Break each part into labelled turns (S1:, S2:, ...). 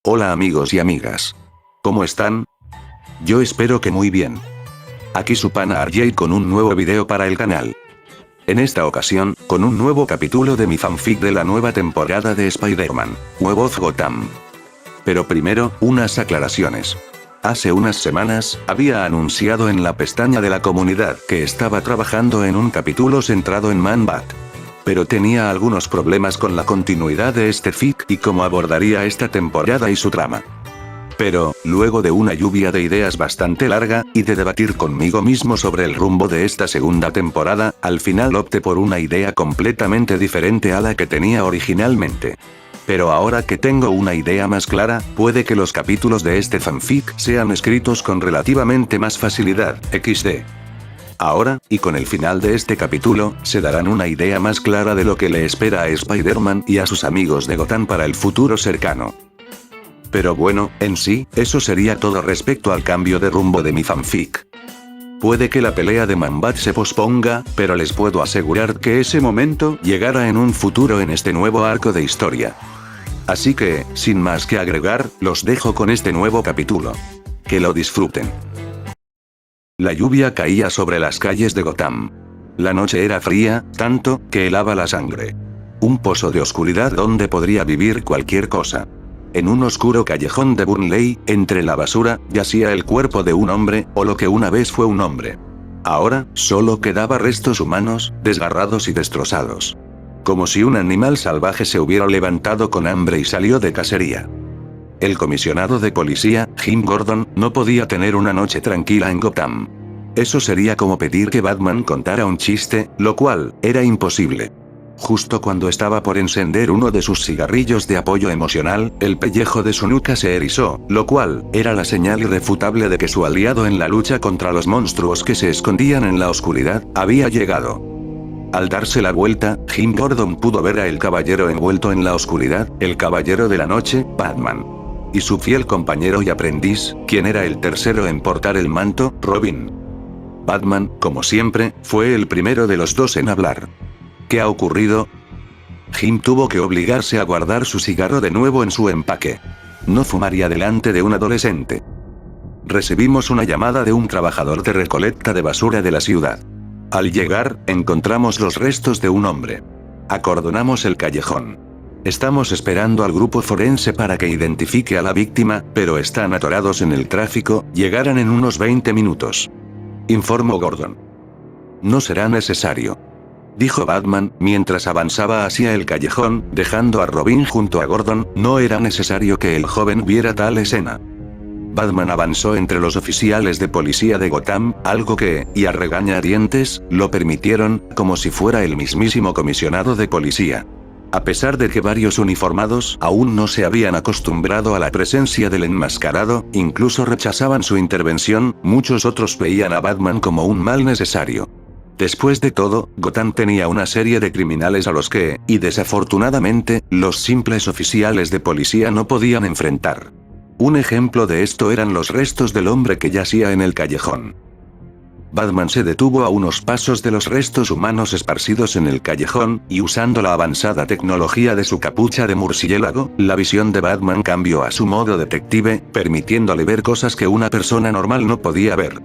S1: Hola amigos y amigas. ¿Cómo están? Yo espero que muy bien. Aquí su pana RJ con un nuevo video para el canal. En esta ocasión, con un nuevo capítulo de mi fanfic de la nueva temporada de Spider-Man, Web of Gotham. Pero primero, unas aclaraciones. Hace unas semanas, había anunciado en la pestaña de la comunidad que estaba trabajando en un capítulo centrado en Man-Bat. Pero tenía algunos problemas con la continuidad de este fic y cómo abordaría esta temporada y su trama. Pero, luego de una lluvia de ideas bastante larga, y de debatir conmigo mismo sobre el rumbo de esta segunda temporada, al final opté por una idea completamente diferente a la que tenía originalmente. Pero ahora que tengo una idea más clara, puede que los capítulos de este fanfic sean escritos con relativamente más facilidad, XD. Ahora, y con el final de este capítulo, se darán una idea más clara de lo que le espera a Spider-Man y a sus amigos de Gotham para el futuro cercano. Pero bueno, en sí, eso sería todo respecto al cambio de rumbo de mi fanfic. Puede que la pelea de Man-Bat se posponga, pero les puedo asegurar que ese momento llegará en un futuro en este nuevo arco de historia. Así que, sin más que agregar, los dejo con este nuevo capítulo. Que lo disfruten. La lluvia caía sobre las calles de Gotham. La noche era fría, tanto, que helaba la sangre. Un pozo de oscuridad donde podría vivir cualquier cosa. En un oscuro callejón de Burnley, entre la basura, yacía el cuerpo de un hombre, o lo que una vez fue un hombre. Ahora, solo quedaba restos humanos, desgarrados y destrozados. Como si un animal salvaje se hubiera levantado con hambre y salió de cacería. El comisionado de policía, Jim Gordon, no podía tener una noche tranquila en Gotham. Eso sería como pedir que Batman contara un chiste, lo cual, era imposible. Justo cuando estaba por encender uno de sus cigarrillos de apoyo emocional, el pellejo de su nuca se erizó, lo cual, era la señal irrefutable de que su aliado en la lucha contra los monstruos que se escondían en la oscuridad, había llegado. Al darse la vuelta, Jim Gordon pudo ver a el caballero envuelto en la oscuridad, el caballero de la noche, Batman. Y su fiel compañero y aprendiz, quien era el tercero en portar el manto, Robin. Batman, como siempre, fue el primero de los dos en hablar. ¿Qué ha ocurrido? Jim tuvo que obligarse a guardar su cigarro de nuevo en su empaque. No fumaría delante de un adolescente. Recibimos una llamada de un trabajador de recolecta de basura de la ciudad. Al llegar, encontramos los restos de un hombre. Acordonamos el callejón. Estamos esperando al grupo forense para que identifique a la víctima, pero están atorados en el tráfico, llegarán en unos 20 minutos. Informó Gordon. No será necesario, dijo Batman, mientras avanzaba hacia el callejón, dejando a Robin junto a Gordon. No era necesario que el joven viera tal escena. Batman avanzó entre los oficiales de policía de Gotham, algo que, y a regañadientes, lo permitieron, como si fuera el mismísimo comisionado de policía. A pesar de que varios uniformados aún no se habían acostumbrado a la presencia del enmascarado, incluso rechazaban su intervención, muchos otros veían a Batman como un mal necesario. Después de todo, Gotham tenía una serie de criminales a los que, y desafortunadamente, los simples oficiales de policía no podían enfrentar. Un ejemplo de esto eran los restos del hombre que yacía en el callejón. Batman se detuvo a unos pasos de los restos humanos esparcidos en el callejón, y usando la avanzada tecnología de su capucha de murciélago, la visión de Batman cambió a su modo detective, permitiéndole ver cosas que una persona normal no podía ver.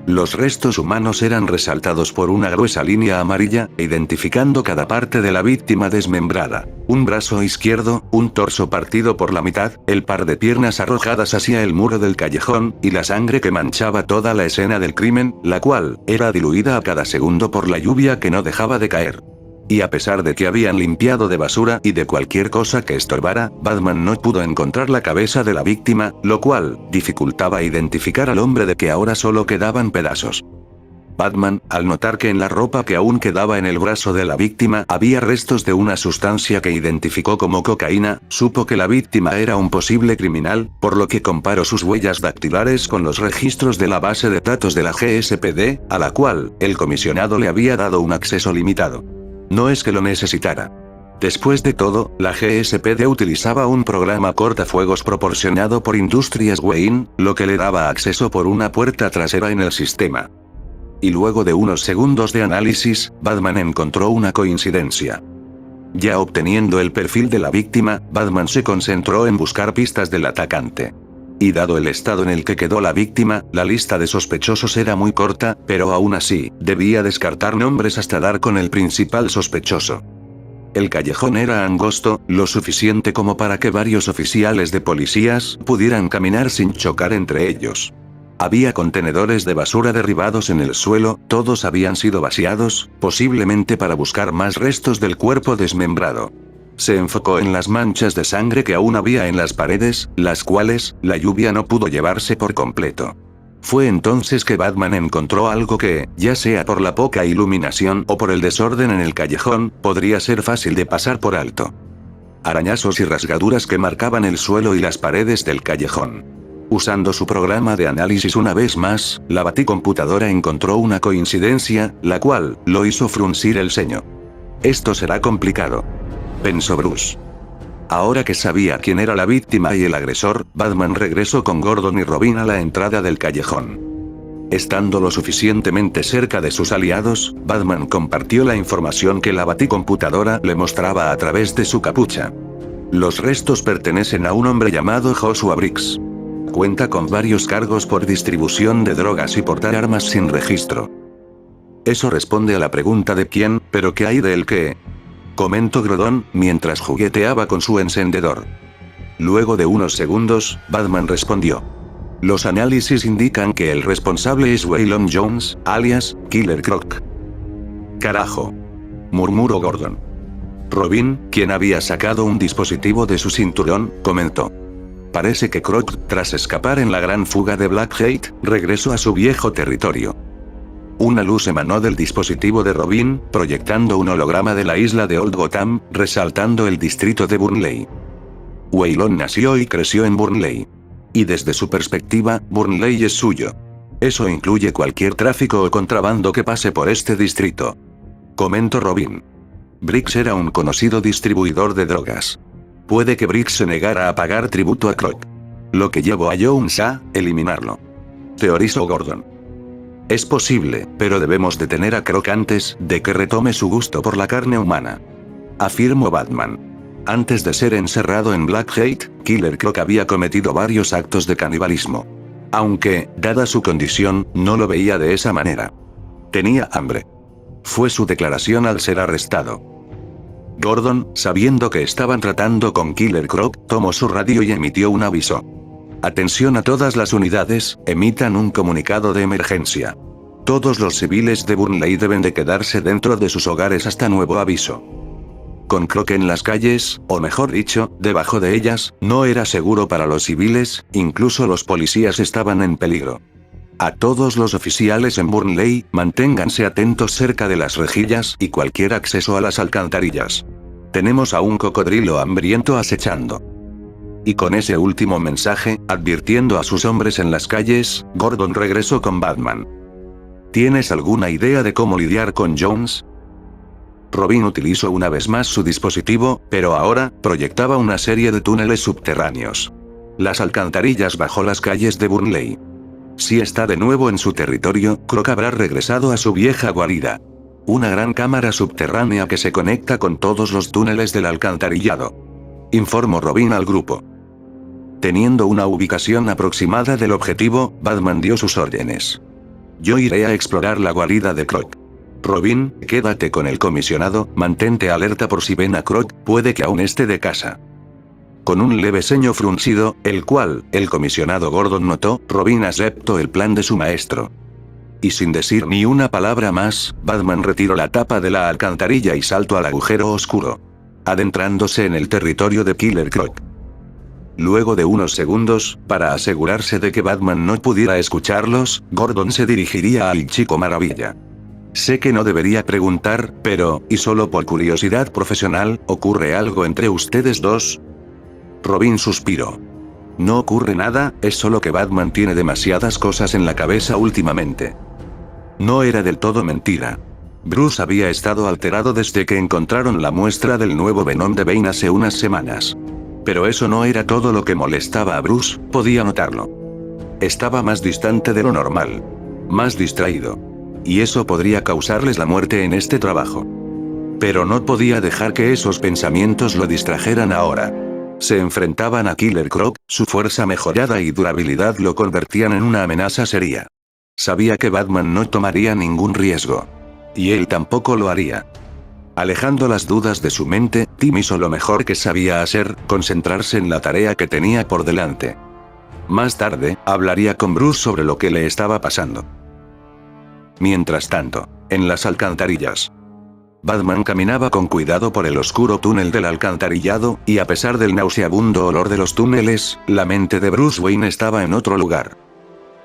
S1: Los restos humanos eran resaltados por una gruesa línea amarilla, identificando cada parte de la víctima desmembrada. Un brazo izquierdo, un torso partido por la mitad, el par de piernas arrojadas hacia el muro del callejón, y la sangre que manchaba toda la escena del crimen, la cual, era diluida a cada segundo por la lluvia que no dejaba de caer. Y a pesar de que habían limpiado de basura y de cualquier cosa que estorbara, Batman no pudo encontrar la cabeza de la víctima, lo cual, dificultaba identificar al hombre de que ahora solo quedaban pedazos. Batman, al notar que en la ropa que aún quedaba en el brazo de la víctima había restos de una sustancia que identificó como cocaína, supo que la víctima era un posible criminal, por lo que comparó sus huellas dactilares con los registros de la base de datos de la GSPD, a la cual, el comisionado le había dado un acceso limitado. No es que lo necesitara. Después de todo, la GSPD utilizaba un programa cortafuegos proporcionado por Industrias Wayne, lo que le daba acceso por una puerta trasera en el sistema. Y luego de unos segundos de análisis, Batman encontró una coincidencia. Ya obteniendo el perfil de la víctima, Batman se concentró en buscar pistas del atacante. Y dado el estado en el que quedó la víctima, la lista de sospechosos era muy corta, pero aún así, debía descartar nombres hasta dar con el principal sospechoso. El callejón era angosto, lo suficiente como para que varios oficiales de policías pudieran caminar sin chocar entre ellos. Había contenedores de basura derribados en el suelo, todos habían sido vaciados, posiblemente para buscar más restos del cuerpo desmembrado. Se enfocó en las manchas de sangre que aún había en las paredes, las cuales la lluvia no pudo llevarse por completo. Fue entonces que Batman encontró algo que, ya sea por la poca iluminación o por el desorden en el callejón, podría ser fácil de pasar por alto. Arañazos y rasgaduras que marcaban el suelo y las paredes del callejón. Usando su programa de análisis una vez más, la baticomputadora encontró una coincidencia, la cual lo hizo fruncir el ceño. Esto será complicado, pensó Bruce. Ahora que sabía quién era la víctima y el agresor, Batman regresó con Gordon y Robin a la entrada del callejón. Estando lo suficientemente cerca de sus aliados, Batman compartió la información que la baticomputadora le mostraba a través de su capucha. Los restos pertenecen a un hombre llamado Joshua Briggs. Cuenta con varios cargos por distribución de drogas y portar armas sin registro. Eso responde a la pregunta de quién, pero ¿qué hay de él qué? Comentó Gordon, mientras jugueteaba con su encendedor. Luego de unos segundos, Batman respondió. Los análisis indican que el responsable es Waylon Jones, alias Killer Croc. Carajo, murmuró Gordon. Robin, quien había sacado un dispositivo de su cinturón, comentó. Parece que Croc, tras escapar en la gran fuga de Blackgate, regresó a su viejo territorio. Una luz emanó del dispositivo de Robin, proyectando un holograma de la isla de Old Gotham, resaltando el distrito de Burnley. Waylon nació y creció en Burnley. Y desde su perspectiva, Burnley es suyo. Eso incluye cualquier tráfico o contrabando que pase por este distrito. Comentó Robin. Briggs era un conocido distribuidor de drogas. Puede que Briggs se negara a pagar tributo a Croc. Lo que llevó a Jones a eliminarlo. Teorizó Gordon. Es posible, pero debemos detener a Croc antes de que retome su gusto por la carne humana. Afirmó Batman. Antes de ser encerrado en Blackgate, Killer Croc había cometido varios actos de canibalismo. Aunque, dada su condición, no lo veía de esa manera. Tenía hambre. Fue su declaración al ser arrestado. Gordon, sabiendo que estaban tratando con Killer Croc, tomó su radio y emitió un aviso. Atención a todas las unidades, emitan un comunicado de emergencia. Todos los civiles de Burnley deben de quedarse dentro de sus hogares hasta nuevo aviso. Con Croc en las calles, o mejor dicho, debajo de ellas, no era seguro para los civiles, incluso los policías estaban en peligro. A todos los oficiales en Burnley, manténganse atentos cerca de las rejillas y cualquier acceso a las alcantarillas. Tenemos a un cocodrilo hambriento acechando. Y con ese último mensaje, advirtiendo a sus hombres en las calles, Gordon regresó con Batman. ¿Tienes alguna idea de cómo lidiar con Jones? Robin utilizó una vez más su dispositivo, pero ahora, proyectaba una serie de túneles subterráneos. Las alcantarillas bajo las calles de Burnley. Si está de nuevo en su territorio, Croc habrá regresado a su vieja guarida. Una gran cámara subterránea que se conecta con todos los túneles del alcantarillado. Informó Robin al grupo. Teniendo una ubicación aproximada del objetivo, Batman dio sus órdenes. Yo iré a explorar la guarida de Croc. Robin, quédate con el comisionado, mantente alerta por si ven a Croc, puede que aún esté de casa. Con un leve ceño fruncido, el cual, el comisionado Gordon notó, Robin aceptó el plan de su maestro. Y sin decir ni una palabra más, Batman retiró la tapa de la alcantarilla y saltó al agujero oscuro. Adentrándose en el territorio de Killer Croc. Luego de unos segundos, para asegurarse de que Batman no pudiera escucharlos, Gordon se dirigiría al Chico Maravilla. Sé que no debería preguntar, pero, y solo por curiosidad profesional, ¿ocurre algo entre ustedes dos? Robin suspiró. No ocurre nada, es solo que Batman tiene demasiadas cosas en la cabeza últimamente. No era del todo mentira. Bruce había estado alterado desde que encontraron la muestra del nuevo Venom de Bane hace unas semanas. Pero eso no era todo lo que molestaba a Bruce, podía notarlo. Estaba más distante de lo normal. Más distraído. Y eso podría causarles la muerte en este trabajo. Pero no podía dejar que esos pensamientos lo distrajeran ahora. Se enfrentaban a Killer Croc, su fuerza mejorada y durabilidad lo convertían en una amenaza seria. Sabía que Batman no tomaría ningún riesgo. Y él tampoco lo haría. Alejando las dudas de su mente, Tim hizo lo mejor que sabía hacer, concentrarse en la tarea que tenía por delante. Más tarde, hablaría con Bruce sobre lo que le estaba pasando. Mientras tanto, en las alcantarillas. Batman caminaba con cuidado por el oscuro túnel del alcantarillado, y a pesar del nauseabundo olor de los túneles, la mente de Bruce Wayne estaba en otro lugar.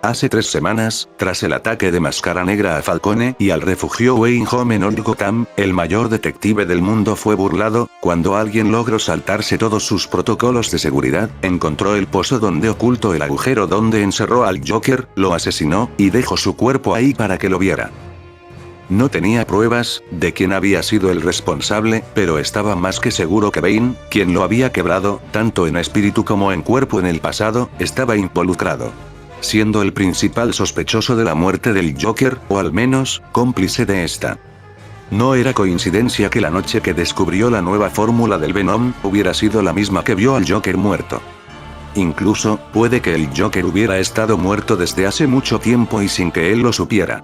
S1: Hace 3 semanas, tras el ataque de Máscara Negra a Falcone y al refugio Wayne Home en Old Gotham, el mayor detective del mundo fue burlado, cuando alguien logró saltarse todos sus protocolos de seguridad, encontró el pozo donde ocultó el agujero donde encerró al Joker, lo asesinó, y dejó su cuerpo ahí para que lo viera. No tenía pruebas de quién había sido el responsable, pero estaba más que seguro que Bane, quien lo había quebrado, tanto en espíritu como en cuerpo en el pasado, estaba involucrado. Siendo el principal sospechoso de la muerte del Joker, o al menos, cómplice de esta. No era coincidencia que la noche que descubrió la nueva fórmula del Venom, hubiera sido la misma que vio al Joker muerto. Incluso, puede que el Joker hubiera estado muerto desde hace mucho tiempo y sin que él lo supiera.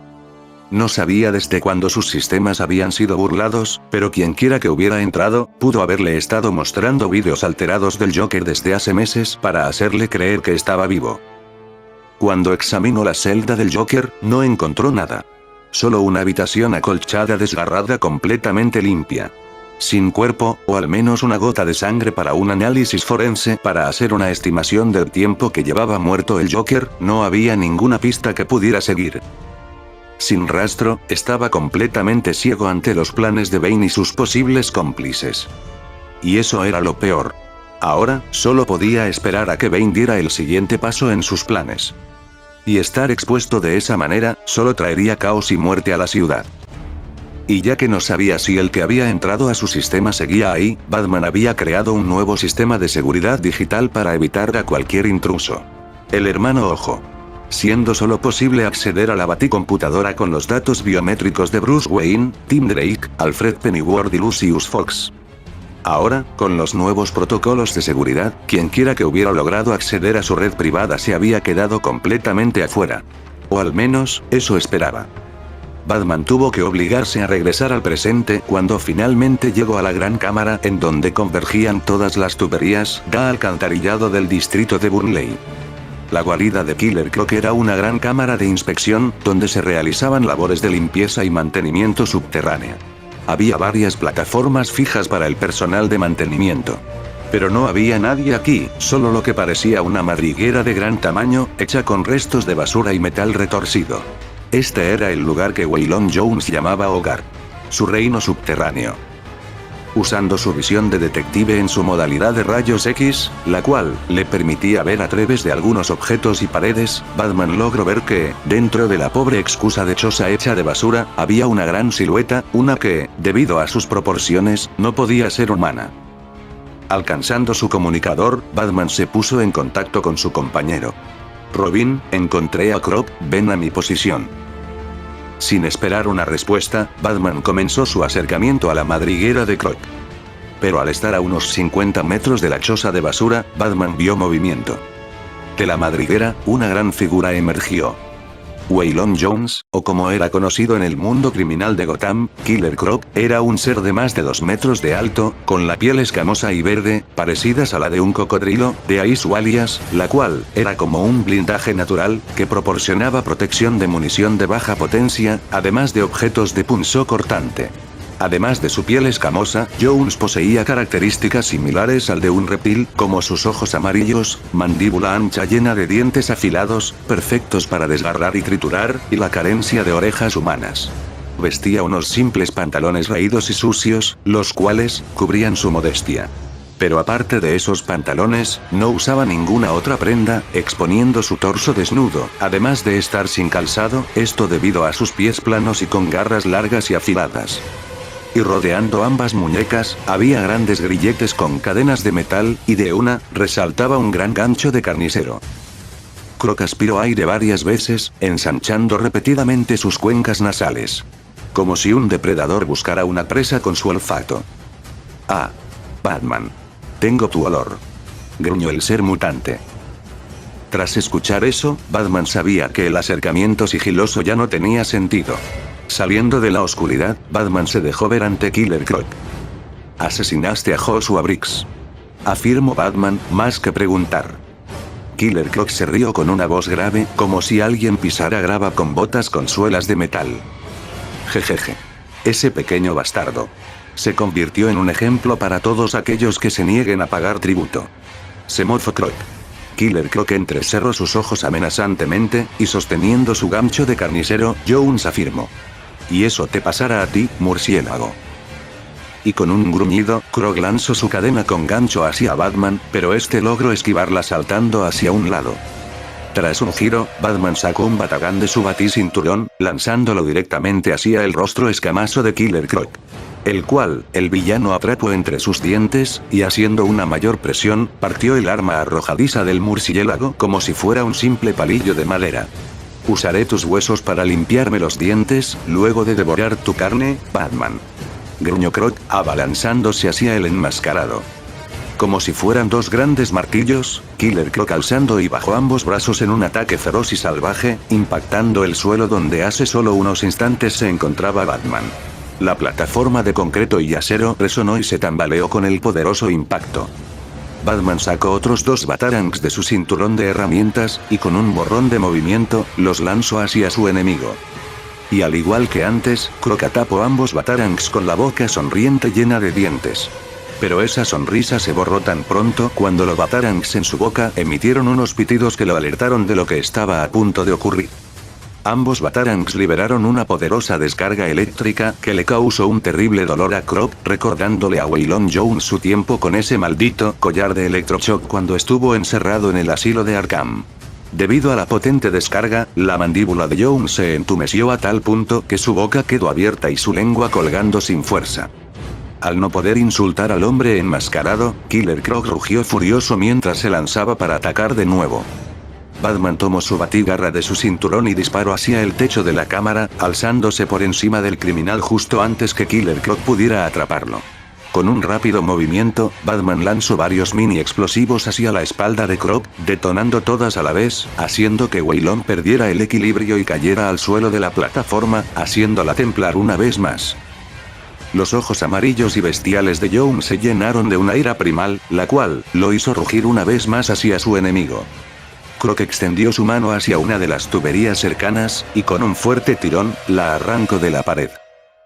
S1: No sabía desde cuándo sus sistemas habían sido burlados, pero quienquiera que hubiera entrado, pudo haberle estado mostrando vídeos alterados del Joker desde hace meses para hacerle creer que estaba vivo. Cuando examinó la celda del Joker, no encontró nada. Solo una habitación acolchada desgarrada completamente limpia. Sin cuerpo, o al menos una gota de sangre para un análisis forense para hacer una estimación del tiempo que llevaba muerto el Joker, no había ninguna pista que pudiera seguir. Sin rastro, estaba completamente ciego ante los planes de Bane y sus posibles cómplices. Y eso era lo peor. Ahora, solo podía esperar a que Bane diera el siguiente paso en sus planes. Y estar expuesto de esa manera, solo traería caos y muerte a la ciudad. Y ya que no sabía si el que había entrado a su sistema seguía ahí, Batman había creado un nuevo sistema de seguridad digital para evitar a cualquier intruso. El hermano ojo. Siendo solo posible acceder a la baticomputadora con los datos biométricos de Bruce Wayne, Tim Drake, Alfred Pennyworth y Lucius Fox. Ahora, con los nuevos protocolos de seguridad, quienquiera que hubiera logrado acceder a su red privada se había quedado completamente afuera. O al menos, eso esperaba. Batman tuvo que obligarse a regresar al presente cuando finalmente llegó a la gran cámara en donde convergían todas las tuberías de alcantarillado del distrito de Burnley. La guarida de Killer Croc era una gran cámara de inspección, donde se realizaban labores de limpieza y mantenimiento subterránea. Había varias plataformas fijas para el personal de mantenimiento. Pero no había nadie aquí, solo lo que parecía una madriguera de gran tamaño, hecha con restos de basura y metal retorcido. Este era el lugar que Waylon Jones llamaba hogar. Su reino subterráneo. Usando su visión de detective en su modalidad de rayos X, la cual le permitía ver a través de algunos objetos y paredes, Batman logró ver que, dentro de la pobre excusa de choza hecha de basura, había una gran silueta, una que, debido a sus proporciones, no podía ser humana. Alcanzando su comunicador, Batman se puso en contacto con su compañero. Robin, encontré a Croc, ven a mi posición. Sin esperar una respuesta, Batman comenzó su acercamiento a la madriguera de Croc. Pero al estar a unos 50 metros de la choza de basura, Batman vio movimiento. De la madriguera, una gran figura emergió. Waylon Jones, o como era conocido en el mundo criminal de Gotham, Killer Croc, era un ser de más de 2 metros de alto, con la piel escamosa y verde, parecidas a la de un cocodrilo, de ahí su alias, la cual era como un blindaje natural, que proporcionaba protección de munición de baja potencia, además de objetos de punzocortante. Además de su piel escamosa, Jones poseía características similares al de un reptil, como sus ojos amarillos, mandíbula ancha llena de dientes afilados, perfectos para desgarrar y triturar, y la carencia de orejas humanas. Vestía unos simples pantalones raídos y sucios, los cuales cubrían su modestia. Pero aparte de esos pantalones, no usaba ninguna otra prenda, exponiendo su torso desnudo, además de estar sin calzado, esto debido a sus pies planos y con garras largas y afiladas. Y rodeando ambas muñecas, había grandes grilletes con cadenas de metal, y de una, resaltaba un gran gancho de carnicero. Croc aspiró aire varias veces, ensanchando repetidamente sus cuencas nasales. como si un depredador buscara una presa con su olfato. Ah. Batman. Tengo tu olor. Gruñó el ser mutante. Tras escuchar eso, Batman sabía que el acercamiento sigiloso ya no tenía sentido. Saliendo de la oscuridad, Batman se dejó ver ante Killer Croc. Asesinaste a Joshua Briggs. Afirmó Batman, más que preguntar. Killer Croc se rió con una voz grave, como si alguien pisara grava con botas con suelas de metal. Jejeje. Ese pequeño bastardo se convirtió en un ejemplo para todos aquellos que se nieguen a pagar tributo. Se mofó Croc. Killer Croc entrecerró sus ojos amenazantemente, y sosteniendo su gancho de carnicero, Jones afirmó. Y eso te pasará a ti, murciélago. Y con un gruñido, Croc lanzó su cadena con gancho hacia Batman, pero este logró esquivarla saltando hacia un lado. Tras un giro, Batman sacó un batagán de su baticinturón, lanzándolo directamente hacia el rostro escamoso de Killer Croc. El cual, el villano atrapó entre sus dientes, y haciendo una mayor presión, partió el arma arrojadiza del murciélago como si fuera un simple palillo de madera. Usaré tus huesos para limpiarme los dientes, luego de devorar tu carne, Batman. Gruñó Croc, abalanzándose hacia el enmascarado. Como si fueran dos grandes martillos, Killer Croc alzando y bajó ambos brazos en un ataque feroz y salvaje, impactando el suelo donde hace solo unos instantes se encontraba Batman. La plataforma de concreto y acero resonó y se tambaleó con el poderoso impacto. Batman sacó otros dos batarangs de su cinturón de herramientas, y con un borrón de movimiento, los lanzó hacia su enemigo. Y al igual que antes, Croc atapó ambos batarangs con la boca sonriente llena de dientes. Pero esa sonrisa se borró tan pronto cuando los batarangs en su boca emitieron unos pitidos que lo alertaron de lo que estaba a punto de ocurrir. Ambos batarangs liberaron una poderosa descarga eléctrica que le causó un terrible dolor a Croc, recordándole a Waylon Jones su tiempo con ese maldito collar de electroshock cuando estuvo encerrado en el asilo de Arkham. Debido a la potente descarga, la mandíbula de Jones se entumeció a tal punto que su boca quedó abierta y su lengua colgando sin fuerza. Al no poder insultar al hombre enmascarado, Killer Croc rugió furioso mientras se lanzaba para atacar de nuevo. Batman tomó su batigarra de su cinturón y disparó hacia el techo de la cámara, alzándose por encima del criminal justo antes que Killer Croc pudiera atraparlo. Con un rápido movimiento, Batman lanzó varios mini explosivos hacia la espalda de Croc, detonando todas a la vez, haciendo que Waylon perdiera el equilibrio y cayera al suelo de la plataforma, haciéndola temblar una vez más. Los ojos amarillos y bestiales de Jones se llenaron de una ira primal, la cual lo hizo rugir una vez más hacia su enemigo. Croc extendió su mano hacia una de las tuberías cercanas, y con un fuerte tirón, la arrancó de la pared.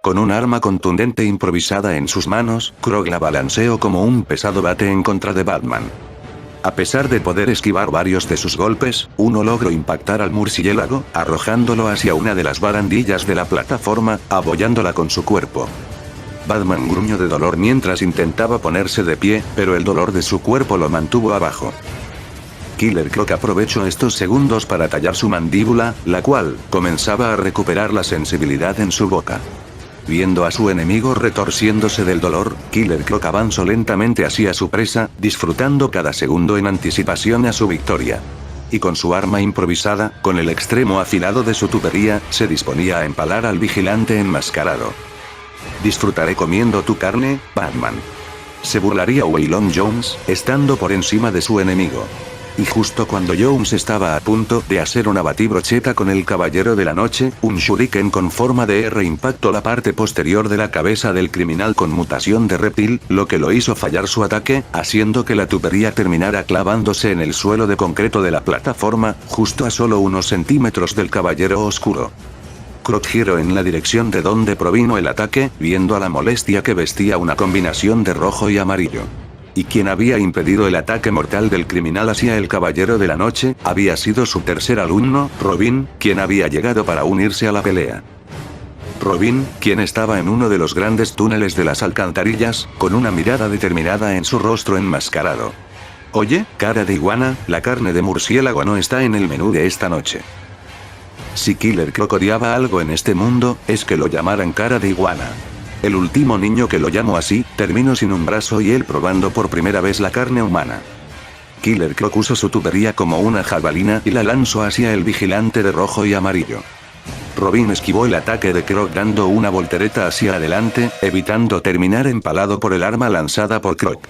S1: Con un arma contundente improvisada en sus manos, Croc la balanceó como un pesado bate en contra de Batman. A pesar de poder esquivar varios de sus golpes, uno logró impactar al murciélago, arrojándolo hacia una de las barandillas de la plataforma, apoyándola con su cuerpo. Batman gruñó de dolor mientras intentaba ponerse de pie, pero el dolor de su cuerpo lo mantuvo abajo. Killer Croc aprovechó estos segundos para tallar su mandíbula, la cual comenzaba a recuperar la sensibilidad en su boca. Viendo a su enemigo retorciéndose del dolor, Killer Croc avanzó lentamente hacia su presa, disfrutando cada segundo en anticipación a su victoria. Y con su arma improvisada, con el extremo afilado de su tubería, se disponía a empalar al vigilante enmascarado. Disfrutaré comiendo tu carne, Batman. Se burlaría Waylon Jones, estando por encima de su enemigo. Y justo cuando Jones estaba a punto de hacer una batibrocheta con el Caballero de la Noche, un shuriken con forma de R impactó la parte posterior de la cabeza del criminal con mutación de reptil, lo que lo hizo fallar su ataque, haciendo que la tubería terminara clavándose en el suelo de concreto de la plataforma, justo a solo unos centímetros del Caballero Oscuro. Croc giró en la dirección de donde provino el ataque, viendo a la molestia que vestía una combinación de rojo y amarillo. Y quien había impedido el ataque mortal del criminal hacia el Caballero de la Noche, había sido su tercer alumno, Robin, quien había llegado para unirse a la pelea. Robin, quien estaba en uno de los grandes túneles de las alcantarillas, con una mirada determinada en su rostro enmascarado. Oye, cara de iguana, la carne de murciélago no está en el menú de esta noche. Si Killer Croc odiaba algo en este mundo, es que lo llamaran cara de iguana. El último niño que lo llamó así, terminó sin un brazo y él probando por primera vez la carne humana. Killer Croc usó su tubería como una jabalina y la lanzó hacia el vigilante de rojo y amarillo. Robin esquivó el ataque de Croc dando una voltereta hacia adelante, evitando terminar empalado por el arma lanzada por Croc.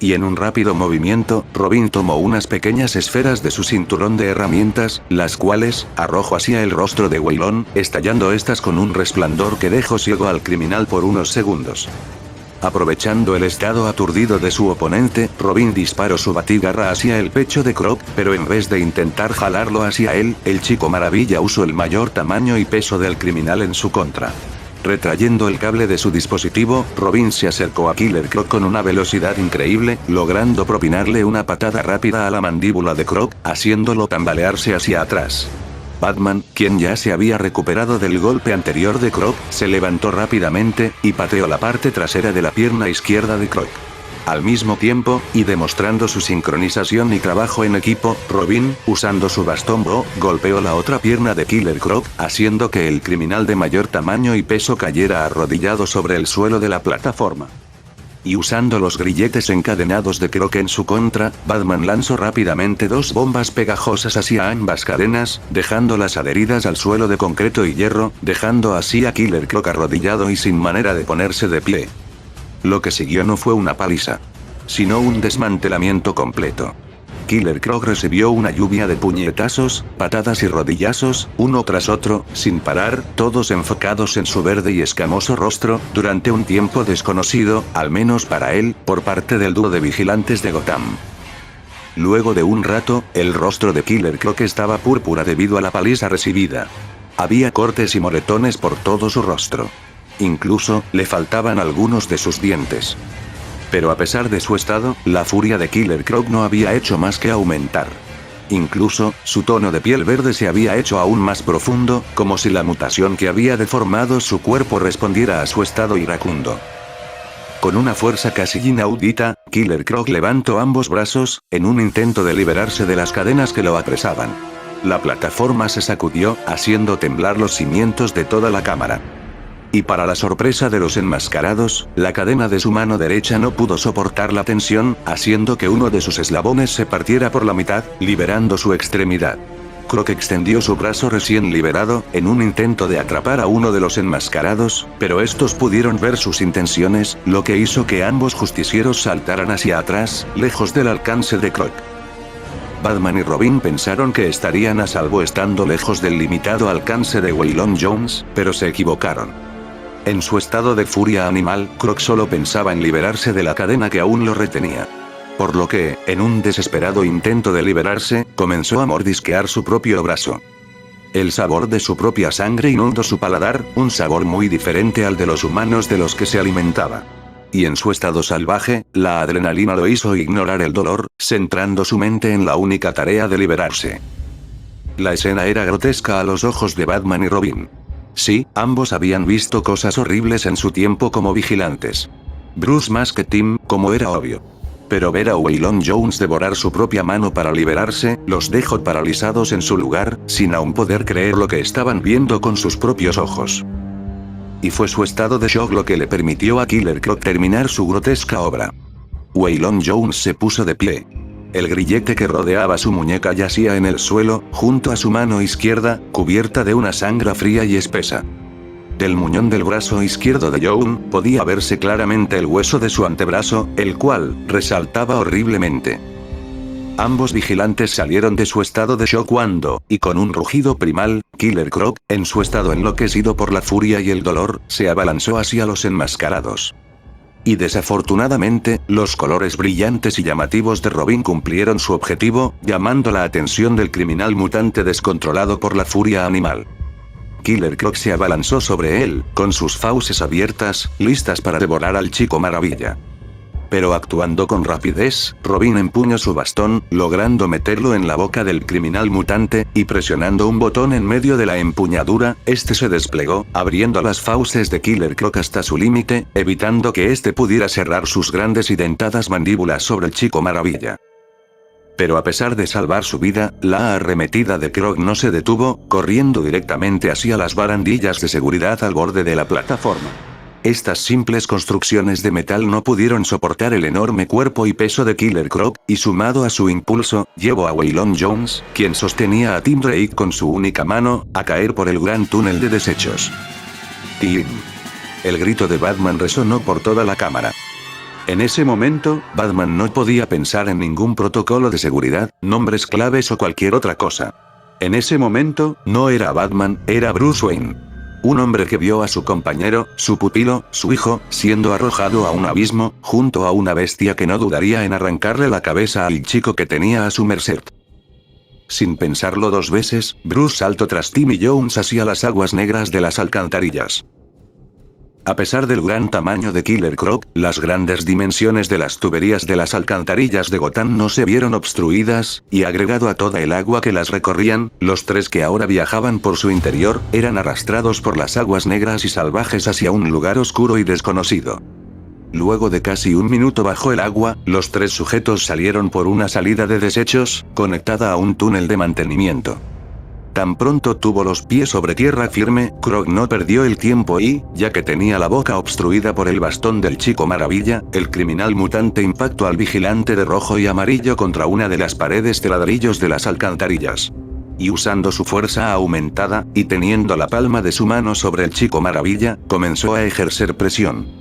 S1: Y en un rápido movimiento, Robin tomó unas pequeñas esferas de su cinturón de herramientas, las cuales arrojó hacia el rostro de Waylon, estallando estas con un resplandor que dejó ciego al criminal por unos segundos. Aprovechando el estado aturdido de su oponente, Robin disparó su batigarra hacia el pecho de Croc, pero en vez de intentar jalarlo hacia él, el Chico Maravilla usó el mayor tamaño y peso del criminal en su contra. Retrayendo el cable de su dispositivo, Robin se acercó a Killer Croc con una velocidad increíble, logrando propinarle una patada rápida a la mandíbula de Croc, haciéndolo tambalearse hacia atrás. Batman, quien ya se había recuperado del golpe anterior de Croc, se levantó rápidamente, y pateó la parte trasera de la pierna izquierda de Croc. Al mismo tiempo, y demostrando su sincronización y trabajo en equipo, Robin, usando su bastón Bo, golpeó la otra pierna de Killer Croc, haciendo que el criminal de mayor tamaño y peso cayera arrodillado sobre el suelo de la plataforma. Y usando los grilletes encadenados de Croc en su contra, Batman lanzó rápidamente dos bombas pegajosas hacia ambas cadenas, dejándolas adheridas al suelo de concreto y hierro, dejando así a Killer Croc arrodillado y sin manera de ponerse de pie. Lo que siguió no fue una paliza, sino un desmantelamiento completo. Killer Croc recibió una lluvia de puñetazos, patadas y rodillazos, uno tras otro, sin parar, todos enfocados en su verde y escamoso rostro, durante un tiempo desconocido, al menos para él, por parte del dúo de vigilantes de Gotham. Luego de un rato, el rostro de Killer Croc estaba púrpura debido a la paliza recibida. Había cortes y moretones por todo su rostro. Incluso, le faltaban algunos de sus dientes. Pero a pesar de su estado, la furia de Killer Croc no había hecho más que aumentar. Incluso, su tono de piel verde se había hecho aún más profundo, como si la mutación que había deformado su cuerpo respondiera a su estado iracundo. Con una fuerza casi inaudita, Killer Croc levantó ambos brazos, en un intento de liberarse de las cadenas que lo apresaban. La plataforma se sacudió, haciendo temblar los cimientos de toda la cámara. Y para la sorpresa de los enmascarados, la cadena de su mano derecha no pudo soportar la tensión, haciendo que uno de sus eslabones se partiera por la mitad, liberando su extremidad. Croc extendió su brazo recién liberado, en un intento de atrapar a uno de los enmascarados, pero estos pudieron ver sus intenciones, lo que hizo que ambos justicieros saltaran hacia atrás, lejos del alcance de Croc. Batman y Robin pensaron que estarían a salvo estando lejos del limitado alcance de Waylon Jones, pero se equivocaron. En su estado de furia animal, Croc solo pensaba en liberarse de la cadena que aún lo retenía. Por lo que, en un desesperado intento de liberarse, comenzó a mordisquear su propio brazo. El sabor de su propia sangre inundó su paladar, un sabor muy diferente al de los humanos de los que se alimentaba. Y en su estado salvaje, la adrenalina lo hizo ignorar el dolor, centrando su mente en la única tarea de liberarse. La escena era grotesca a los ojos de Batman y Robin. Sí, ambos habían visto cosas horribles en su tiempo como vigilantes. Bruce más que Tim, como era obvio. Pero ver a Waylon Jones devorar su propia mano para liberarse, los dejó paralizados en su lugar, sin aún poder creer lo que estaban viendo con sus propios ojos. Y fue su estado de shock lo que le permitió a Killer Croc terminar su grotesca obra. Waylon Jones se puso de pie. El grillete que rodeaba su muñeca yacía en el suelo, junto a su mano izquierda, cubierta de una sangre fría y espesa. Del muñón del brazo izquierdo de Jones, podía verse claramente el hueso de su antebrazo, el cual resaltaba horriblemente. Ambos vigilantes salieron de su estado de shock cuando, y con un rugido primal, Killer Croc, en su estado enloquecido por la furia y el dolor, se abalanzó hacia los enmascarados. Y desafortunadamente, los colores brillantes y llamativos de Robin cumplieron su objetivo, llamando la atención del criminal mutante descontrolado por la furia animal. Killer Croc se abalanzó sobre él, con sus fauces abiertas, listas para devorar al Chico Maravilla. Pero actuando con rapidez, Robin empuñó su bastón, logrando meterlo en la boca del criminal mutante, y presionando un botón en medio de la empuñadura, este se desplegó, abriendo las fauces de Killer Croc hasta su límite, evitando que este pudiera cerrar sus grandes y dentadas mandíbulas sobre el Chico Maravilla. Pero a pesar de salvar su vida, la arremetida de Croc no se detuvo, corriendo directamente hacia las barandillas de seguridad al borde de la plataforma. Estas simples construcciones de metal no pudieron soportar el enorme cuerpo y peso de Killer Croc, y sumado a su impulso, llevó a Waylon Jones, quien sostenía a Tim Drake con su única mano, a caer por el gran túnel de desechos. ¡Tim! El grito de Batman resonó por toda la cámara. En ese momento, Batman no podía pensar en ningún protocolo de seguridad, nombres claves o cualquier otra cosa. En ese momento, no era Batman, era Bruce Wayne. Un hombre que vio a su compañero, su pupilo, su hijo, siendo arrojado a un abismo, junto a una bestia que no dudaría en arrancarle la cabeza al chico que tenía a su merced. Sin pensarlo dos veces, Bruce saltó tras Tim y Jones hacia las aguas negras de las alcantarillas. A pesar del gran tamaño de Killer Croc, las grandes dimensiones de las tuberías de las alcantarillas de Gotham no se vieron obstruidas, y agregado a toda el agua que las recorrían, los tres que ahora viajaban por su interior, eran arrastrados por las aguas negras y salvajes hacia un lugar oscuro y desconocido. Luego de casi un minuto bajo el agua, los tres sujetos salieron por una salida de desechos, conectada a un túnel de mantenimiento. Tan pronto tuvo los pies sobre tierra firme, Croc no perdió el tiempo y, ya que tenía la boca obstruida por el bastón del Chico Maravilla, el criminal mutante impactó al vigilante de rojo y amarillo contra una de las paredes de ladrillos de las alcantarillas. Y usando su fuerza aumentada, y teniendo la palma de su mano sobre el Chico Maravilla, comenzó a ejercer presión.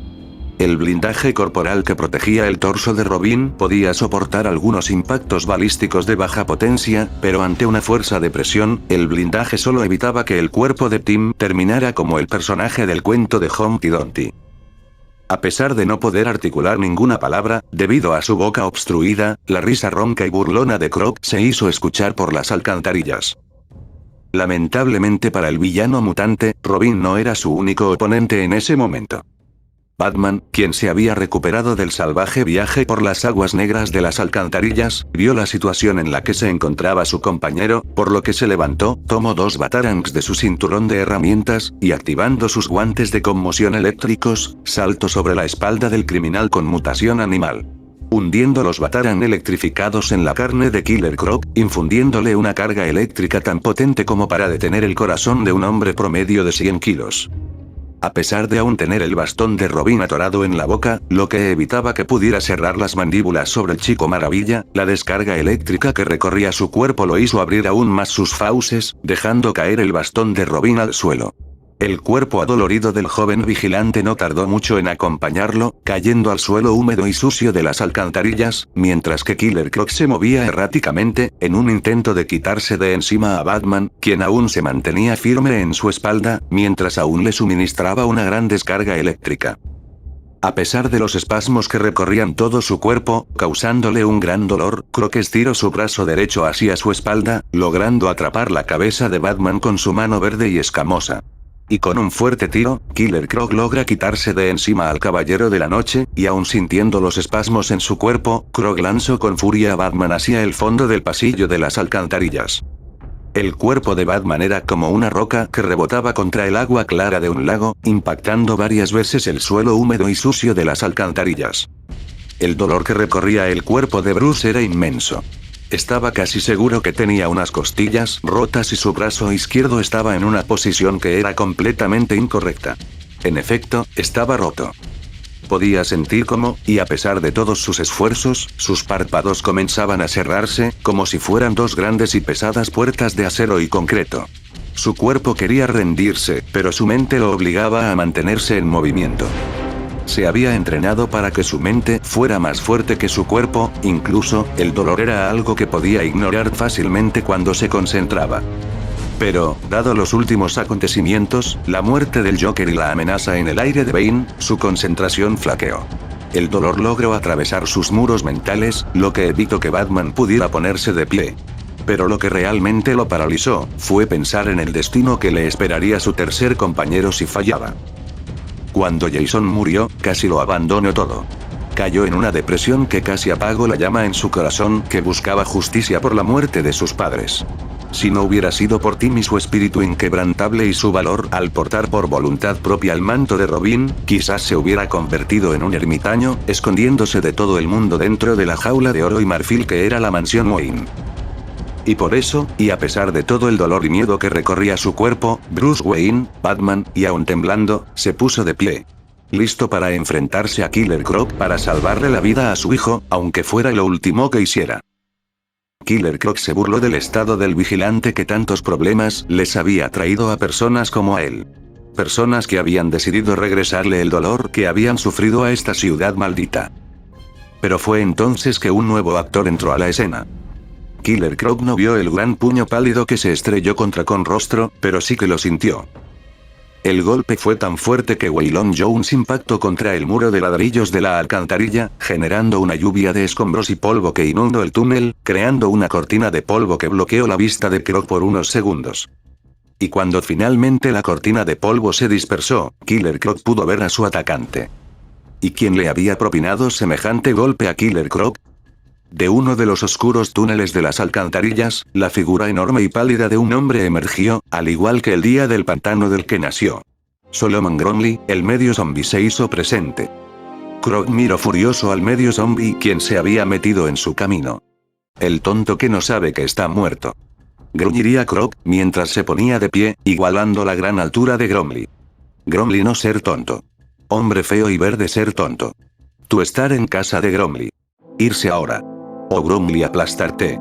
S1: El blindaje corporal que protegía el torso de Robin podía soportar algunos impactos balísticos de baja potencia, pero ante una fuerza de presión, el blindaje solo evitaba que el cuerpo de Tim terminara como el personaje del cuento de Humpty Dumpty. A pesar de no poder articular ninguna palabra, debido a su boca obstruida, la risa ronca y burlona de Croc se hizo escuchar por las alcantarillas. Lamentablemente para el villano mutante, Robin no era su único oponente en ese momento. Batman, quien se había recuperado del salvaje viaje por las aguas negras de las alcantarillas, vio la situación en la que se encontraba su compañero, por lo que se levantó, tomó dos batarangs de su cinturón de herramientas, y activando sus guantes de conmoción eléctricos, saltó sobre la espalda del criminal con mutación animal. Hundiendo los batarang electrificados en la carne de Killer Croc, infundiéndole una carga eléctrica tan potente como para detener el corazón de un hombre promedio de 100 kilos. A pesar de aún tener el bastón de Robin atorado en la boca, lo que evitaba que pudiera cerrar las mandíbulas sobre el Chico Maravilla, la descarga eléctrica que recorría su cuerpo lo hizo abrir aún más sus fauces, dejando caer el bastón de Robin al suelo. El cuerpo adolorido del joven vigilante no tardó mucho en acompañarlo, cayendo al suelo húmedo y sucio de las alcantarillas, mientras que Killer Croc se movía erráticamente, en un intento de quitarse de encima a Batman, quien aún se mantenía firme en su espalda, mientras aún le suministraba una gran descarga eléctrica. A pesar de los espasmos que recorrían todo su cuerpo, causándole un gran dolor, Croc estiró su brazo derecho hacia su espalda, logrando atrapar la cabeza de Batman con su mano verde y escamosa. Y con un fuerte tiro, Killer Croc logra quitarse de encima al Caballero de la Noche, y aún sintiendo los espasmos en su cuerpo, Croc lanzó con furia a Batman hacia el fondo del pasillo de las alcantarillas. El cuerpo de Batman era como una roca que rebotaba contra el agua clara de un lago, impactando varias veces el suelo húmedo y sucio de las alcantarillas. El dolor que recorría el cuerpo de Bruce era inmenso. Estaba casi seguro que tenía unas costillas rotas y su brazo izquierdo estaba en una posición que era completamente incorrecta. En efecto, estaba roto. Podía sentir cómo, y a pesar de todos sus esfuerzos, sus párpados comenzaban a cerrarse, como si fueran dos grandes y pesadas puertas de acero y concreto. Su cuerpo quería rendirse, pero su mente lo obligaba a mantenerse en movimiento. Se había entrenado para que su mente fuera más fuerte que su cuerpo, incluso, el dolor era algo que podía ignorar fácilmente cuando se concentraba. Pero, dado los últimos acontecimientos, la muerte del Joker y la amenaza en el aire de Bane, su concentración flaqueó. El dolor logró atravesar sus muros mentales, lo que evitó que Batman pudiera ponerse de pie. Pero lo que realmente lo paralizó, fue pensar en el destino que le esperaría a su tercer compañero si fallaba. Cuando Jason murió, casi lo abandonó todo. Cayó en una depresión que casi apagó la llama en su corazón que buscaba justicia por la muerte de sus padres. Si no hubiera sido por Tim y su espíritu inquebrantable y su valor al portar por voluntad propia el manto de Robin, quizás se hubiera convertido en un ermitaño, escondiéndose de todo el mundo dentro de la jaula de oro y marfil que era la mansión Wayne. Y por eso, y a pesar de todo el dolor y miedo que recorría su cuerpo, Bruce Wayne, Batman, y aún temblando, se puso de pie. listo para enfrentarse a Killer Croc para salvarle la vida a su hijo, aunque fuera lo último que hiciera. Killer Croc se burló del estado del vigilante que tantos problemas les había traído a personas como a él. Personas que habían decidido regresarle el dolor que habían sufrido a esta ciudad maldita. Pero fue entonces que un nuevo actor entró a la escena. Killer Croc no vio el gran puño pálido que se estrelló contra con rostro, pero sí que lo sintió. El golpe fue tan fuerte que Waylon Jones impactó contra el muro de ladrillos de la alcantarilla, generando una lluvia de escombros y polvo que inundó el túnel, creando una cortina de polvo que bloqueó la vista de Croc por unos segundos. Y cuando finalmente la cortina de polvo se dispersó, Killer Croc pudo ver a su atacante. ¿Y quién le había propinado semejante golpe a Killer Croc? De uno de los oscuros túneles de las alcantarillas, la figura enorme y pálida de un hombre emergió, al igual que el día del pantano del que nació. Solomon Gromley, el medio zombie, se hizo presente. Croc miró furioso al medio zombie quien se había metido en su camino. El tonto que no sabe que está muerto. Gruñiría Croc, mientras se ponía de pie, igualando la gran altura de Gromley. Gromley no ser tonto. Hombre feo y verde ser tonto. Tú estar en casa de Gromley. Irse ahora. O Gromley aplastarte.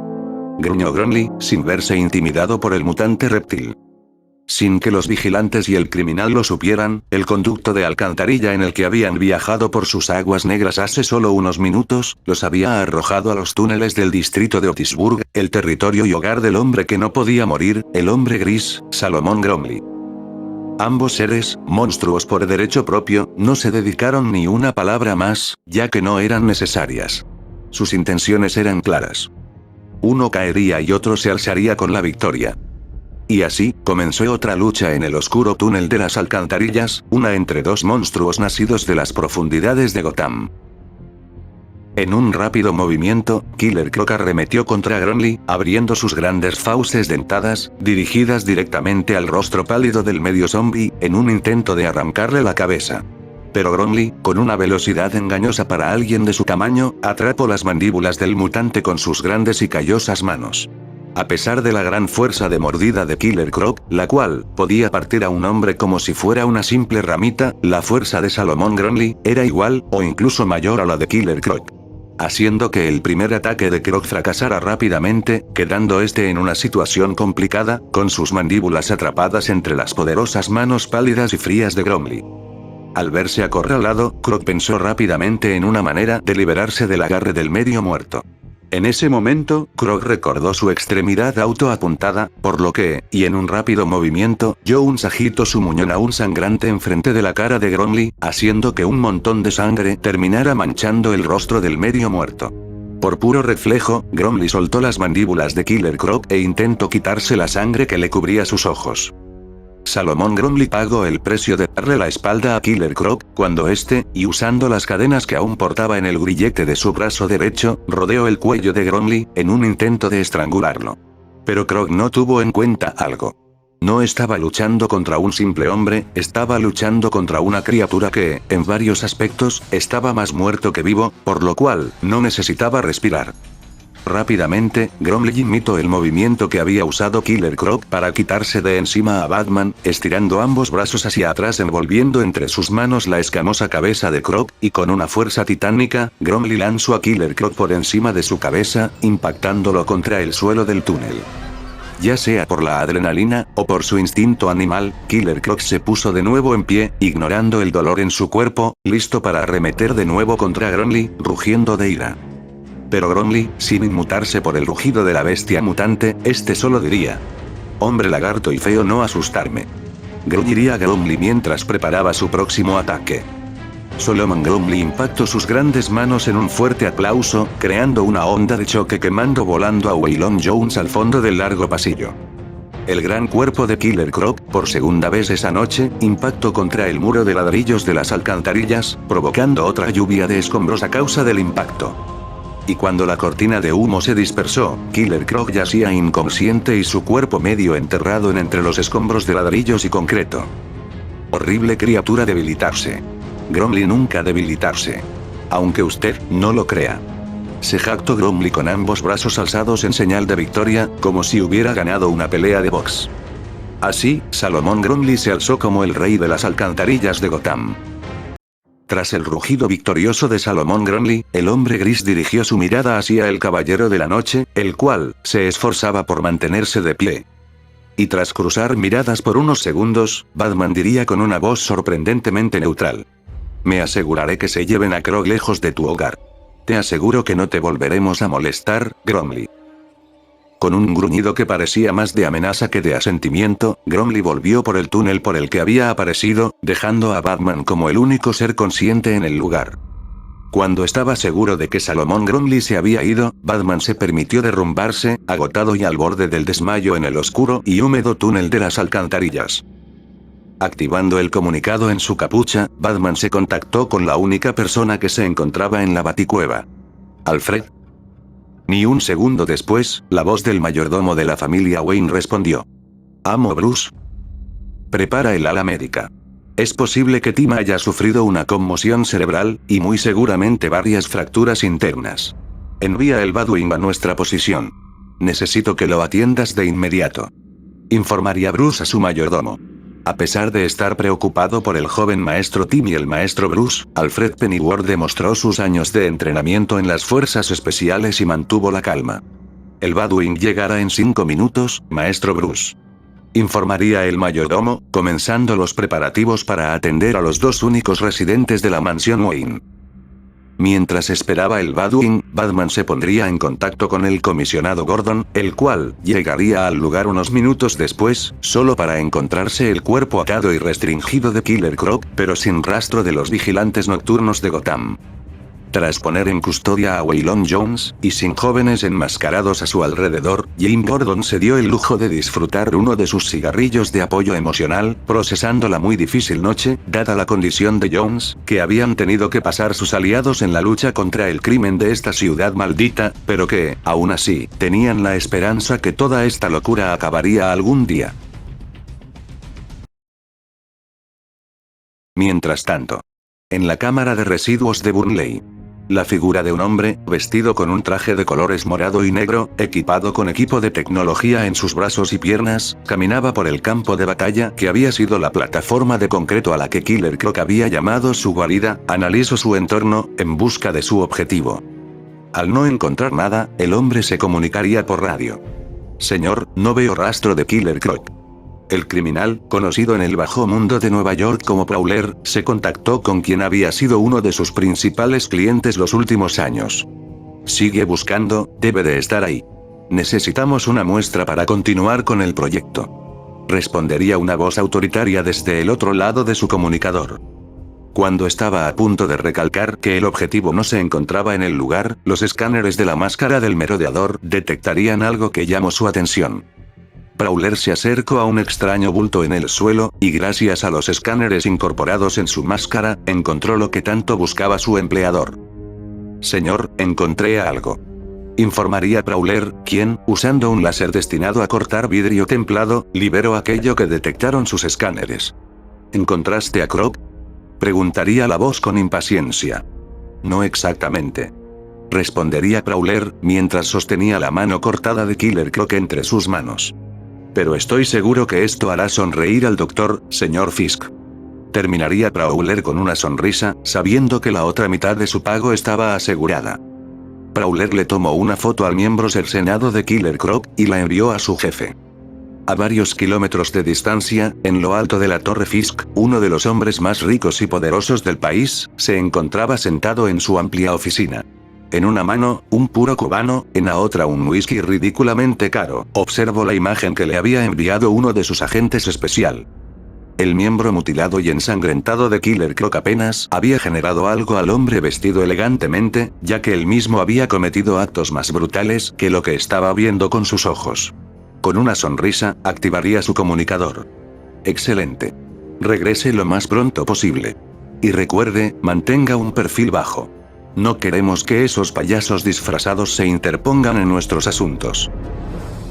S1: Gruñó Gromley, sin verse intimidado por el mutante reptil. Sin que los vigilantes y el criminal lo supieran, el conducto de alcantarilla en el que habían viajado por sus aguas negras hace solo unos minutos, los había arrojado a los túneles del distrito de Otisburg, el territorio y hogar del hombre que no podía morir, el hombre gris, Solomon Gromley. Ambos seres, monstruos por derecho propio, no se dedicaron ni una palabra más, ya que no eran necesarias. Sus intenciones eran claras. Uno caería y otro se alzaría con la victoria. Y así, comenzó otra lucha en el oscuro túnel de las alcantarillas, una entre dos monstruos nacidos de las profundidades de Gotham. En un rápido movimiento, Killer Croc arremetió contra Gromley, abriendo sus grandes fauces dentadas, dirigidas directamente al rostro pálido del medio zombie, en un intento de arrancarle la cabeza. Pero Gromley, con una velocidad engañosa para alguien de su tamaño, atrapó las mandíbulas del mutante con sus grandes y callosas manos. A pesar de la gran fuerza de mordida de Killer Croc, la cual podía partir a un hombre como si fuera una simple ramita, la fuerza de Solomon Gromley era igual, o incluso mayor a la de Killer Croc. Haciendo que el primer ataque de Croc fracasara rápidamente, quedando este en una situación complicada, con sus mandíbulas atrapadas entre las poderosas manos pálidas y frías de Gromley. Al verse acorralado, Croc pensó rápidamente en una manera de liberarse del agarre del medio muerto. En ese momento, Croc recordó su extremidad autoapuntada, por lo que, y en un rápido movimiento, Jones agitó su muñón aún sangrante enfrente de la cara de Gromley, haciendo que un montón de sangre terminara manchando el rostro del medio muerto. Por puro reflejo, Gromley soltó las mandíbulas de Killer Croc e intentó quitarse la sangre que le cubría sus ojos. Solomon Gromley pagó el precio de darle la espalda a Killer Croc, cuando este, y usando las cadenas que aún portaba en el grillete de su brazo derecho, rodeó el cuello de Gromley, en un intento de estrangularlo. Pero Croc no tuvo en cuenta algo. No estaba luchando contra un simple hombre, estaba luchando contra una criatura que, en varios aspectos, estaba más muerto que vivo, por lo cual, no necesitaba respirar. Rápidamente, Gromley imitó el movimiento que había usado Killer Croc para quitarse de encima a Batman, estirando ambos brazos hacia atrás envolviendo entre sus manos la escamosa cabeza de Croc, y con una fuerza titánica, Gromley lanzó a Killer Croc por encima de su cabeza, impactándolo contra el suelo del túnel. Ya sea por la adrenalina, o por su instinto animal, Killer Croc se puso de nuevo en pie, ignorando el dolor en su cuerpo, listo para arremeter de nuevo contra Gromley, rugiendo de ira. Pero Gromley, sin inmutarse por el rugido de la bestia mutante, este solo diría: hombre lagarto y feo, no asustarme. Gruñiría Gromley mientras preparaba su próximo ataque. Solomon Gromley impactó sus grandes manos en un fuerte aplauso, creando una onda de choque quemando volando a Waylon Jones al fondo del largo pasillo. El gran cuerpo de Killer Croc, por segunda vez esa noche, impactó contra el muro de ladrillos de las alcantarillas, provocando otra lluvia de escombros a causa del impacto. Y cuando la cortina de humo se dispersó, Killer Croc yacía inconsciente y su cuerpo medio enterrado en entre los escombros de ladrillos y concreto. Horrible criatura debilitarse. Gromley nunca debilitarse. Aunque usted no lo crea. Se jactó Gromley con ambos brazos alzados en señal de victoria, como si hubiera ganado una pelea de box. Así, Solomon Gromley se alzó como el rey de las alcantarillas de Gotham. Tras el rugido victorioso de Salomón Gromley, el hombre gris dirigió su mirada hacia el caballero de la noche, el cual se esforzaba por mantenerse de pie. Y tras cruzar miradas por unos segundos, Batman diría con una voz sorprendentemente neutral: me aseguraré que se lleven a Krog lejos de tu hogar. Te aseguro que no te volveremos a molestar, Gromley. Con un gruñido que parecía más de amenaza que de asentimiento, Gromley volvió por el túnel por el que había aparecido, dejando a Batman como el único ser consciente en el lugar. Cuando estaba seguro de que Salomón Gromley se había ido, Batman se permitió derrumbarse, agotado y al borde del desmayo en el oscuro y húmedo túnel de las alcantarillas. Activando el comunicado en su capucha, Batman se contactó con la única persona que se encontraba en la baticueva. ¿Alfred? Ni un segundo después, la voz del mayordomo de la familia Wayne respondió: «Amo Bruce. Prepara el ala médica. Es posible que Tim haya sufrido una conmoción cerebral, y muy seguramente varias fracturas internas. Envía el Batwing a nuestra posición. Necesito que lo atiendas de inmediato», informaría Bruce a su mayordomo. A pesar de estar preocupado por el joven maestro Tim y el maestro Bruce, Alfred Pennyworth demostró sus años de entrenamiento en las fuerzas especiales y mantuvo la calma. «El Batwing llegará en 5 minutos, maestro Bruce», informaría el mayordomo, comenzando los preparativos para atender a los dos únicos residentes de la mansión Wayne. Mientras esperaba el Batwing, Batman se pondría en contacto con el comisionado Gordon, el cual llegaría al lugar unos minutos después, solo para encontrarse el cuerpo atado y restringido de Killer Croc, pero sin rastro de los vigilantes nocturnos de Gotham. Tras poner en custodia a Waylon Jones, y sin jóvenes enmascarados a su alrededor, Jim Gordon se dio el lujo de disfrutar uno de sus cigarrillos de apoyo emocional, procesando la muy difícil noche, dada la condición de Jones, que habían tenido que pasar sus aliados en la lucha contra el crimen de esta ciudad maldita, pero que, aún así, tenían la esperanza que toda esta locura acabaría algún día. Mientras tanto, en la cámara de residuos de Burnley, la figura de un hombre, vestido con un traje de colores morado y negro, equipado con equipo de tecnología en sus brazos y piernas, caminaba por el campo de batalla que había sido la plataforma de concreto a la que Killer Croc había llamado su guarida. Analizó su entorno, en busca de su objetivo. Al no encontrar nada, el hombre se comunicaría por radio. «Señor, no veo rastro de Killer Croc». El criminal, conocido en el bajo mundo de Nueva York como Prowler, se contactó con quien había sido uno de sus principales clientes los últimos años. «Sigue buscando, debe de estar ahí. Necesitamos una muestra para continuar con el proyecto», respondería una voz autoritaria desde el otro lado de su comunicador. Cuando estaba a punto de recalcar que el objetivo no se encontraba en el lugar, los escáneres de la máscara del merodeador detectarían algo que llamó su atención. Prowler se acercó a un extraño bulto en el suelo, y gracias a los escáneres incorporados en su máscara, encontró lo que tanto buscaba su empleador. «Señor, encontré algo», informaría Prowler, quien, usando un láser destinado a cortar vidrio templado, liberó aquello que detectaron sus escáneres. «¿Encontraste a Croc?», preguntaría la voz con impaciencia. «No exactamente», respondería Prowler, mientras sostenía la mano cortada de Killer Croc entre sus manos. «Pero estoy seguro que esto hará sonreír al doctor, señor Fisk», terminaría Prowler con una sonrisa, sabiendo que la otra mitad de su pago estaba asegurada. Prowler le tomó una foto al miembro cercenado de Killer Croc, y la envió a su jefe. A varios kilómetros de distancia, en lo alto de la Torre Fisk, uno de los hombres más ricos y poderosos del país, se encontraba sentado en su amplia oficina. En una mano, un puro cubano, en la otra un whisky ridículamente caro. Observó la imagen que le había enviado uno de sus agentes especial. El miembro mutilado y ensangrentado de Killer Croc apenas había generado algo al hombre vestido elegantemente, ya que él mismo había cometido actos más brutales que lo que estaba viendo con sus ojos. Con una sonrisa, activaría su comunicador. «Excelente. Regrese lo más pronto posible. Y recuerde, mantenga un perfil bajo. No queremos que esos payasos disfrazados se interpongan en nuestros asuntos».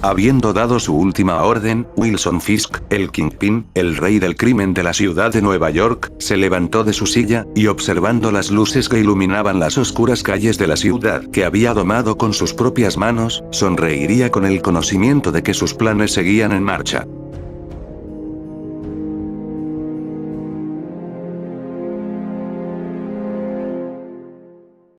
S1: Habiendo dado su última orden, Wilson Fisk, el Kingpin, el rey del crimen de la ciudad de Nueva York, se levantó de su silla, y observando las luces que iluminaban las oscuras calles de la ciudad que había domado con sus propias manos, sonreiría con el conocimiento de que sus planes seguían en marcha.